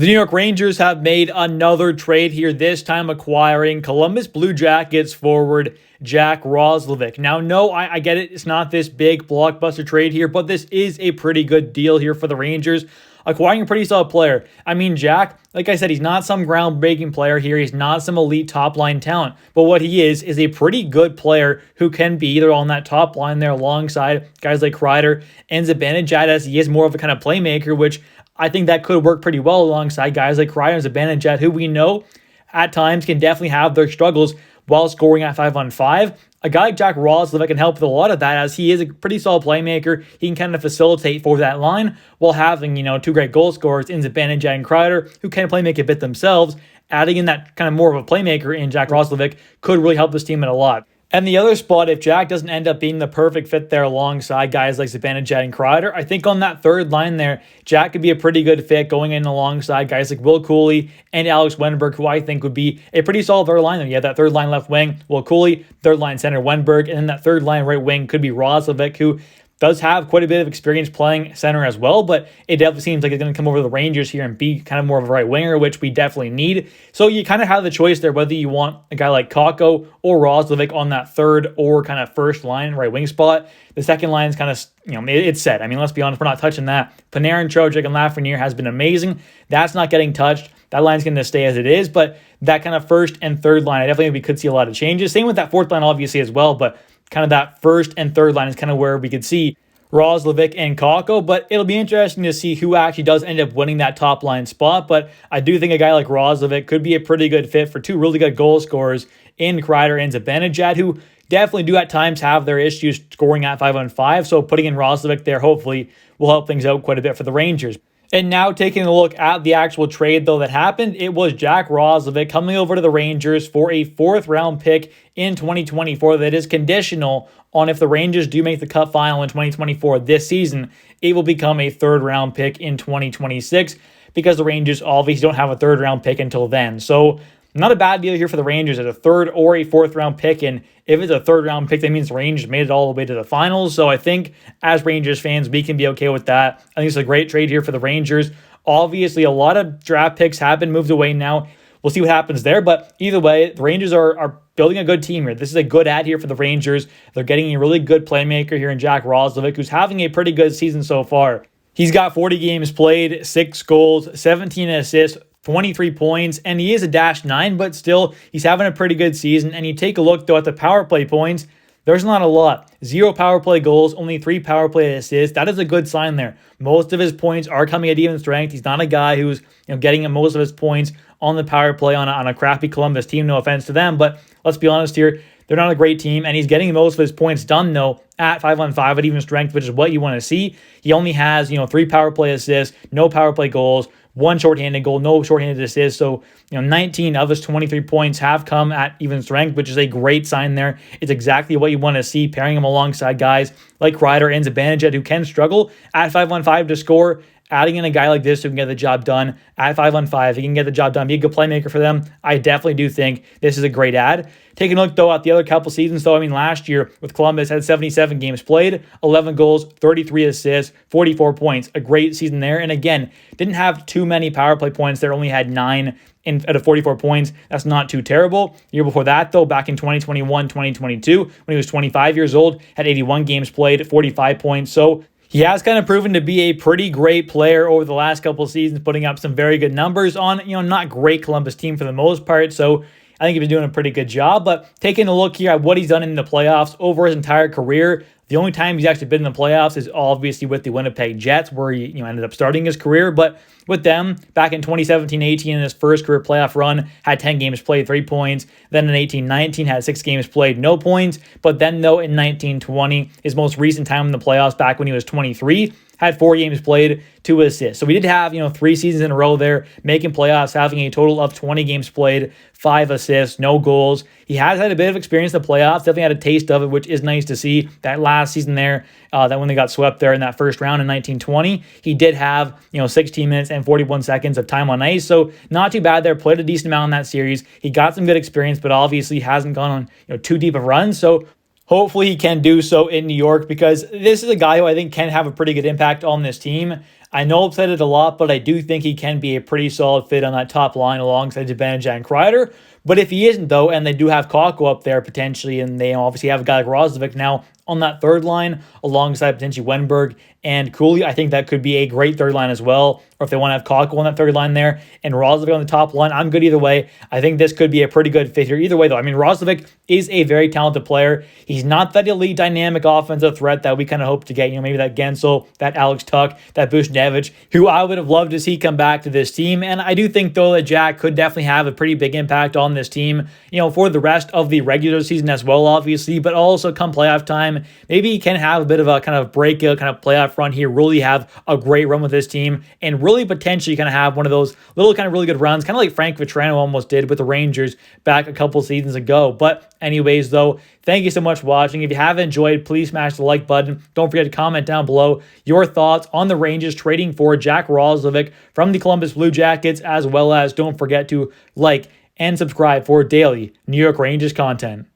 The New York Rangers have made another trade here, this time acquiring Columbus Blue Jackets forward Jack Roslovic. Now, no, I get it. It's not this big blockbuster trade here, but this is a pretty good deal here for the Rangers, acquiring a pretty solid player. I mean, Jack, like I said, he's not some groundbreaking player here. He's not some elite top-line talent. But what he is a pretty good player who can be either on that top line there alongside guys like Kreider and Zibanejad, as he is more of a kind of playmaker, which I think that could work pretty well alongside guys like Kreider and Zibanejad, who we know at times can definitely have their struggles while scoring at 5-on-5. A guy like Jack Roslovic can help with a lot of that, as he is a pretty solid playmaker. He can kind of facilitate for that line while having, two great goal scorers in Zibanejad and Kreider who can play make a bit themselves. Adding in that kind of more of a playmaker in Jack Roslovic could really help this team out a lot. And the other spot, if Jack doesn't end up being the perfect fit there alongside guys like Zibanejad and Kreider, I think on that third line there, Jack could be a pretty good fit going in alongside guys like Will Cooley and Alex Wenberg, who I think would be a pretty solid third line there. You have that third line left wing, Will Cooley, third line center Wenberg, and then that third line right wing could be Roslovic, who does have quite a bit of experience playing center as well, but it definitely seems like it's going to come over to the Rangers here and be kind of more of a right winger, which we definitely need. So you kind of have the choice there whether you want a guy like Kakko or Roslovic on that third or kind of first line right wing spot. The second line is kind of, it's set. I mean, let's be honest, we're not touching that. Panarin, Trocheck, and Lafreniere has been amazing. That's not getting touched. That line's going to stay as it is, but that kind of first and third line, I definitely think we could see a lot of changes. Same with that fourth line, obviously, as well, but kind of that first and third line is kind of where we could see Roslovic and Kakko, but it'll be interesting to see who actually does end up winning that top line spot. But I do think a guy like Roslovic could be a pretty good fit for two really good goal scorers in Kreider and Zibanejad, who definitely do at times have their issues scoring at 5-on-5. So putting in Roslovic there hopefully will help things out quite a bit for the Rangers. And now taking a look at the actual trade, though, that happened, it was Jack Roslovic coming over to the Rangers for a fourth-round pick in 2024 that is conditional on if the Rangers do make the Cup final in 2024 this season, it will become a third-round pick in 2026 because the Rangers obviously don't have a third-round pick until then. So not a bad deal here for the Rangers at a third or a fourth-round pick. And if it's a third-round pick, that means the Rangers made it all the way to the finals. So I think as Rangers fans, we can be okay with that. I think it's a great trade here for the Rangers. Obviously, a lot of draft picks have been moved away now. We'll see what happens there. But either way, the Rangers are building a good team here. This is a good ad here for the Rangers. They're getting a really good playmaker here in Jack Roslovic, who's having a pretty good season so far. He's got 40 games played, 6 goals, 17 assists, 23 points, and he is a -9, but still, he's having a pretty good season. And you take a look, though, at the power play points, there's not a lot. 0 power play goals, only 3 power play assists. That is a good sign there. Most of his points are coming at even strength. He's not a guy who's getting most of his points on the power play on a crappy Columbus team. No offense to them, but let's be honest here. They're not a great team, and he's getting most of his points done, though, at 5-on-5 at even strength, which is what you want to see. He only has, 3 power play assists, no power play goals, 1 shorthanded goal, no shorthanded assists. So, 19 of his 23 points have come at even strength, which is a great sign there. It's exactly what you want to see, pairing him alongside guys like Kreider and Zibanejad, who can struggle at 5-on-5 to score. Adding in a guy like this who can get the job done at 5-on-5, he can get the job done, be a good playmaker for them. I definitely do think this is a great ad. Taking a look, though, at the other couple seasons, though, last year with Columbus had 77 games played, 11 goals, 33 assists, 44 points. A great season there. And again, didn't have too many power play points there, only had 9 out of 44 points. That's not too terrible. The year before that, though, back in 2021, 2022, when he was 25 years old, had 81 games played, 45 points. So he has kind of proven to be a pretty great player over the last couple of seasons, putting up some very good numbers on, not great Columbus team for the most part. So I think he's been doing a pretty good job. But taking a look here at what he's done in the playoffs over his entire career, the only time he's actually been in the playoffs is obviously with the Winnipeg Jets, where he ended up starting his career. But with them, back in 2017-18, in his first career playoff run, had 10 games played, 3 points. Then in 18-19, had 6 games played, no points. But then, though, in 19-20, his most recent time in the playoffs, back when he was 23, had 4 games played, 2 assists. So we did have, 3 seasons in a row there, making playoffs, having a total of 20 games played, 5 assists, no goals. He has had a bit of experience in the playoffs, definitely had a taste of it, which is nice to see. That last season there, that when they got swept there in that first round in 19-20, he did have, 16 minutes and 41 seconds of time on ice. So not too bad there, played a decent amount in that series. He got some good experience, but obviously hasn't gone on, too deep of runs. So hopefully he can do so in New York, because this is a guy who I think can have a pretty good impact on this team. I know I've said it a lot, but I do think he can be a pretty solid fit on that top line alongside Zibanejad and Kreider. But if he isn't, though, and they do have Kakko up there potentially, and they obviously have a guy like Roslovic now on that third line alongside potentially Wenberg and Cooley, I think that could be a great third line as well. Or if they want to have Kakko on that third line there and Roslovic on the top line, I'm good either way. I think this could be a pretty good fit here. Either way, though, I mean, Roslovic is a very talented player. He's not that elite, dynamic offensive threat that we kind of hope to get. Maybe that Gensel, that Alex Tuch, that Buchnevich, who I would have loved to see come back to this team. And I do think, though, that Jack could definitely have a pretty big impact on this team, for the rest of the regular season as well, obviously, but also come playoff time. Maybe he can have a bit of a kind of breakout kind of playoff run here, really have a great run with this team, and really potentially kind of have one of those little kind of really good runs, kind of like Frank Vatrano almost did with the Rangers back a couple seasons ago. But anyways, though, thank you so much for watching. If you have enjoyed, please smash the like button. Don't forget to comment down below your thoughts on the Rangers trading for Jack Roslovic from the Columbus Blue Jackets, as well as don't forget to like and subscribe for daily New York Rangers content.